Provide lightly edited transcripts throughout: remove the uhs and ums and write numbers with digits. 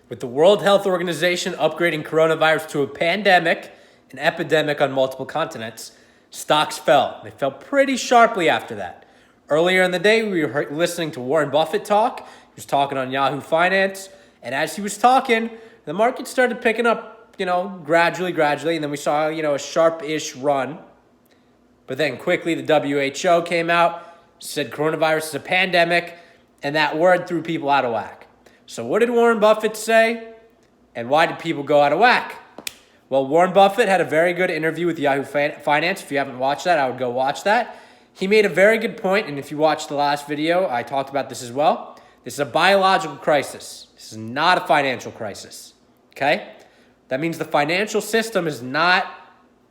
With the World Health Organization upgrading coronavirus to a pandemic, an epidemic on multiple continents, stocks fell. They fell pretty sharply after that. Earlier in the day, we were listening to Warren Buffett talk. He was talking on Yahoo Finance. And as he was talking, the market started picking up, gradually. And then we saw, a sharp-ish run. But then quickly the WHO came out, said coronavirus is a pandemic, and that word threw people out of whack. So what did Warren Buffett say? And why did people go out of whack? Well, Warren Buffett had a very good interview with Yahoo Finance. If you haven't watched that, I would go watch that. He made a very good point, and if you watched the last video, I talked about this as well. This is a biological crisis. This is not a financial crisis, okay? That means the financial system is not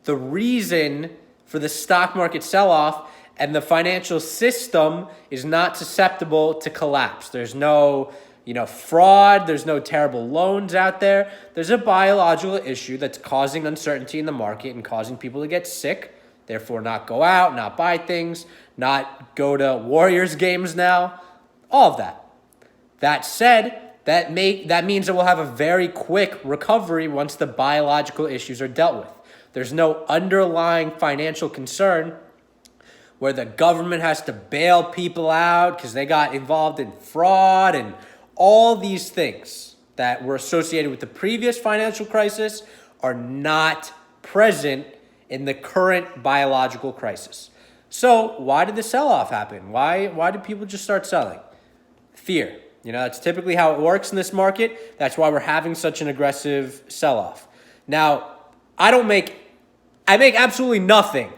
the reason for the stock market sell-off, and the financial system is not susceptible to collapse. There's no fraud. There's no terrible loans out there. There's a biological issue that's causing uncertainty in the market and causing people to get sick, therefore not go out, not buy things, not go to Warriors games now, all of that. That said, that means that we'll have a very quick recovery once the biological issues are dealt with. There's no underlying financial concern where the government has to bail people out because they got involved in fraud and all these things that were associated with the previous financial crisis are not present in the current biological crisis. So why did the sell-off happen? Why did people just start selling? Fear. That's typically how it works in this market. That's why we're having such an aggressive sell-off. Now, I make absolutely nothing,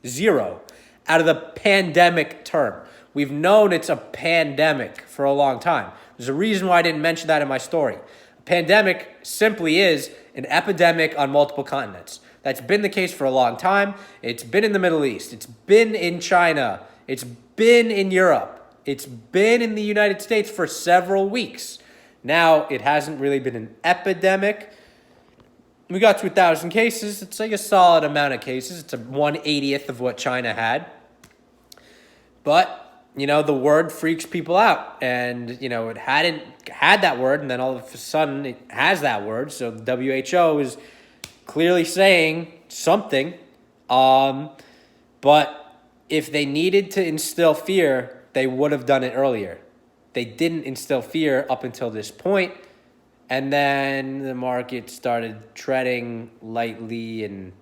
zero, out of the pandemic term. We've known it's a pandemic for a long time. There's a reason why I didn't mention that in my story. A pandemic simply is an epidemic on multiple continents. That's been the case for a long time. It's been in the Middle East. It's been in China. It's been in Europe. It's been in the United States for several weeks. Now, it hasn't really been an epidemic. We got to 1,000 cases. It's like a solid amount of cases. It's a 1/80th of what China had. But the word freaks people out, and it hadn't had that word, and then all of a sudden it has that word. So the WHO is clearly saying something. But if they needed to instill fear, they would have done it earlier. They didn't instill fear up until this point, and then the market started treading lightly and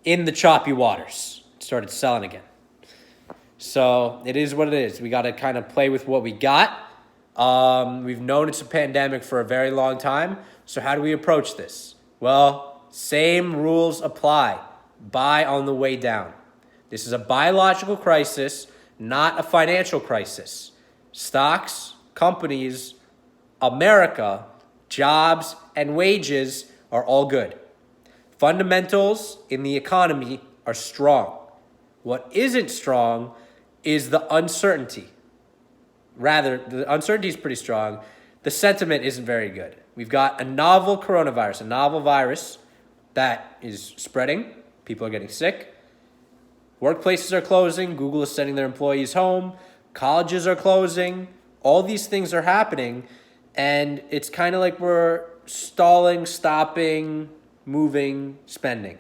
in the choppy waters. It started selling again. So it is what it is. We got to kind of play with what we got. We've known it's a pandemic for a very long time. So how do we approach this? Well, same rules apply. Buy on the way down. This is a biological crisis, not a financial crisis. Stocks, companies, America, jobs, and wages are all good. Fundamentals in the economy are strong. What isn't strong is the uncertainty. Rather, the uncertainty is pretty strong. The sentiment isn't very good. We've got a novel coronavirus, a novel virus that is spreading. People are getting sick. Workplaces are closing. Google is sending their employees home. Colleges are closing. All these things are happening. And it's kind of like we're stalling, stopping, moving, spending.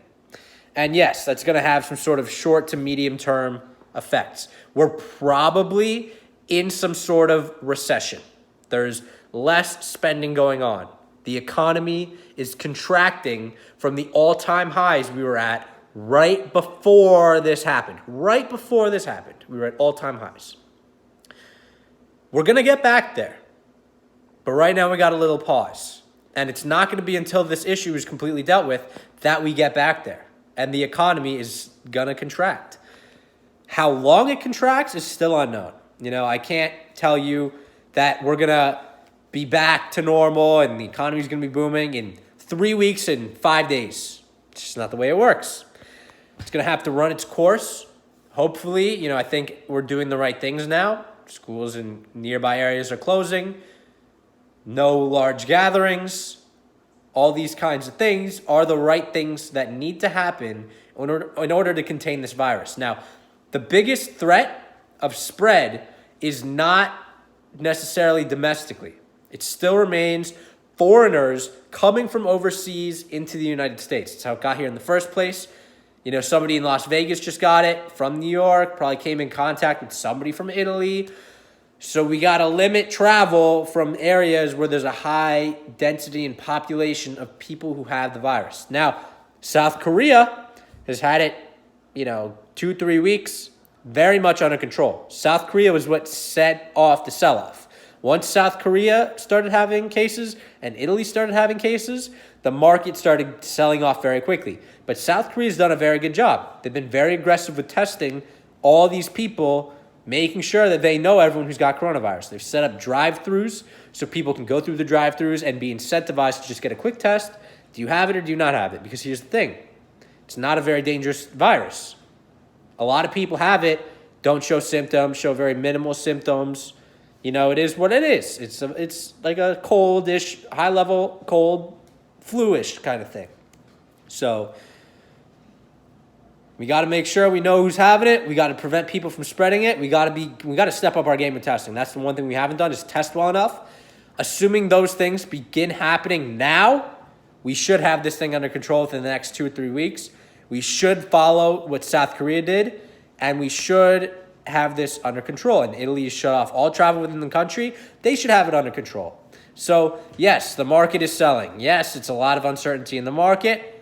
And yes, that's going to have some sort of short to medium term effects. We're probably in some sort of recession. There's less spending going on. The economy is contracting from the all-time highs we were at right before this happened. Right before this happened, we were at all-time highs. We're going to get back there. But right now we got a little pause. And it's not going to be until this issue is completely dealt with that we get back there. And the economy is going to contract. How long it contracts is still unknown. I can't tell you that we're going to be back to normal and the economy is going to be booming in 3 weeks and 5 days. It's just not the way it works. It's going to have to run its course. Hopefully, I think we're doing the right things now. Schools in nearby areas are closing. No large gatherings. All these kinds of things are the right things that need to happen in order to contain this virus. Now, the biggest threat of spread is not necessarily domestically. It still remains foreigners coming from overseas into the United States. It's how it got here in the first place. You know, somebody in Las Vegas just got it from New York, probably came in contact with somebody from Italy. So we got to limit travel from areas where there's a high density and population of people who have the virus. Now, South Korea has had it, 2-3 weeks, very much under control. South Korea was what set off the sell-off. Once South Korea started having cases and Italy started having cases, the market started selling off very quickly. But South Korea's done a very good job. They've been very aggressive with testing all these people, making sure that they know everyone who's got coronavirus. They've set up drive-thrus so people can go through the drive-thrus and be incentivized to just get a quick test. Do you have it or do you not have it? Because here's the thing. It's not a very dangerous virus. A lot of people have it, don't show symptoms, show very minimal symptoms. It is what it is. It's like a coldish, high-level cold, flu-ish kind of thing. So we got to make sure we know who's having it. We got to prevent people from spreading it. We got to step up our game of testing. That's the one thing we haven't done is test well enough. Assuming those things begin happening now, we should have this thing under control within the next 2 or 3 weeks. We should follow what South Korea did, and we should have this under control. And Italy has shut off all travel within the country. They should have it under control. So, yes, the market is selling. Yes, it's a lot of uncertainty in the market.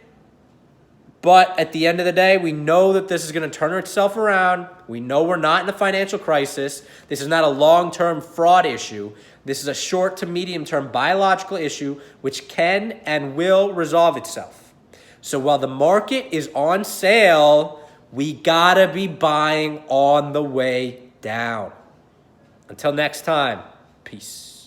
But at the end of the day, we know that this is going to turn itself around. We know we're not in a financial crisis. This is not a long-term fraud issue. This is a short to medium-term biological issue which can and will resolve itself. So while the market is on sale, we gotta be buying on the way down. Until next time, peace.